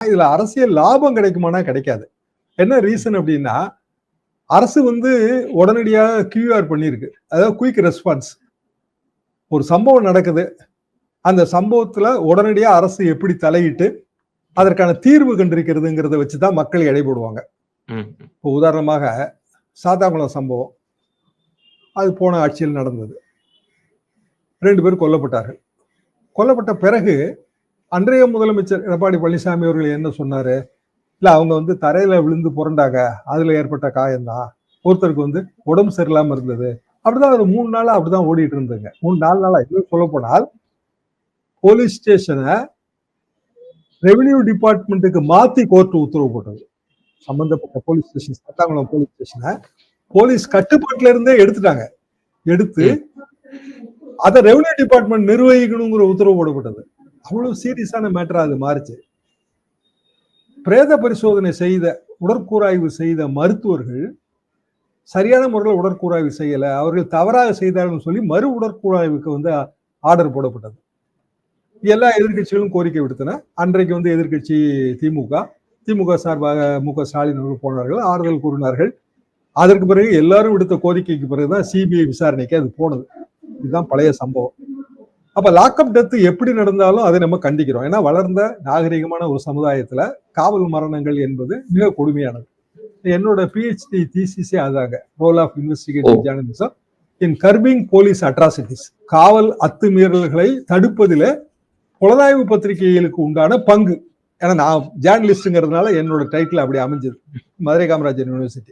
இதுல அரசியல் லாபம் கிடைக்குமானா கிடைக்காது. என்ன ரீசன் அப்படின்னா, அரசு உடனடியாக கியூஆர் பண்ணிருக்கு. அதாவது குயிக் ரெஸ்பான்ஸ். ஒரு சம்பவம் நடக்குது. அந்த சம்பவத்துல உடனடியா அரசு எப்படி தலையிட்டு அதற்கான தீர்வு கண்டிருக்கிறதுங்கிறத வச்சுதான் மக்கள் எடை போடுவாங்க. இப்போ உதாரணமாக சாத்தாங்குளம் சம்பவம், அது போன ஆட்சியில் நடந்தது. 2 பேர் கொல்லப்பட்டார்கள். கொல்லப்பட்ட பிறகு அன்றைய முதலமைச்சர் எடப்பாடி பழனிசாமி அவர்கள் என்ன சொன்னாரு? இல்ல அவங்க தரையில விழுந்து புரண்டாங்க, அதுல ஏற்பட்ட காயம்தான். ஒருத்தருக்கு உடம்பு சரியில்லாம இருந்தது. அப்படிதான் ஒரு 3 நாளா அப்படிதான் ஓடிட்டு இருந்ததுங்க. 3-4 நாளா. இன்னும் சொல்ல போனால் போலீஸ் ஸ்டேஷனை ரெவென்யூ டிபார்ட்மெண்ட்டுக்கு மாத்தி கோர்ட் உத்தரவு போட்டது. சம்பந்தப்பட்ட போலீஸ் ஸ்டேஷன், சாத்தாங்குளம் போலீஸ் ஸ்டேஷனை போலீஸ் கட்டுப்பாட்டுல இருந்தே எடுத்துட்டாங்க. எடுத்து அதை ரெவென்யூ டிபார்ட்மெண்ட் நிர்வகிக்கணுங்கிற உத்தரவு போடப்பட்டது. அவ்வளவு சீரியஸான மேட்டரா அது மாறுச்சு. பிரேத பரிசோதனை செய்த, உடற்கூறாய்வு செய்த மருத்துவர்கள் சரியான முறையில் உடற்கூறாய்வு செய்யல, அவர்கள் தவறாக செய்தார்கள் சொல்லி மறு உடற்கூறாய்வுக்கு ஆர்டர் போடப்பட்டது. எல்லா எதிர்கட்சிகளும் கோரிக்கை விடுத்தன. அன்றைக்கு எதிர்கட்சி திமுக சார்பாக மு.க. ஸ்டாலின் அவர்கள் போனார்கள், ஆறுதல் கூறினார்கள். அதற்கு பிறகு எல்லாரும் விடுத்த கோரிக்கைக்கு பிறகுதான் சிபிஐ விசாரணைக்கு அது போனது. இதுதான் பழைய சம்பவம். அப்ப லாக்அப் டெத் எப்படி நடந்தாலும் அதை நம்ம கண்டிக்கிறோம். ஏன்னா வளர்ந்த நாகரிகமான ஒரு சமுதாயத்துல காவல் மரணங்கள் என்பது மிக கொடுமையானது. என்னோட பிஹெச்டி தீசிஸே அதாங்க, role of investigative journalism in curbing police atrocities. காவல் அத்துமீறல்களை தடுப்பதிலே புலனாய்வு பத்திரிகைகளுக்கு உண்டான பங்கு. ஏன்னா நான் ஜேர்னலிஸ்ட்ங்கிறதுனால என்னோட டைட்டில் அப்படி அமைஞ்சது. மதுரை காமராஜர் யூனிவர்சிட்டி.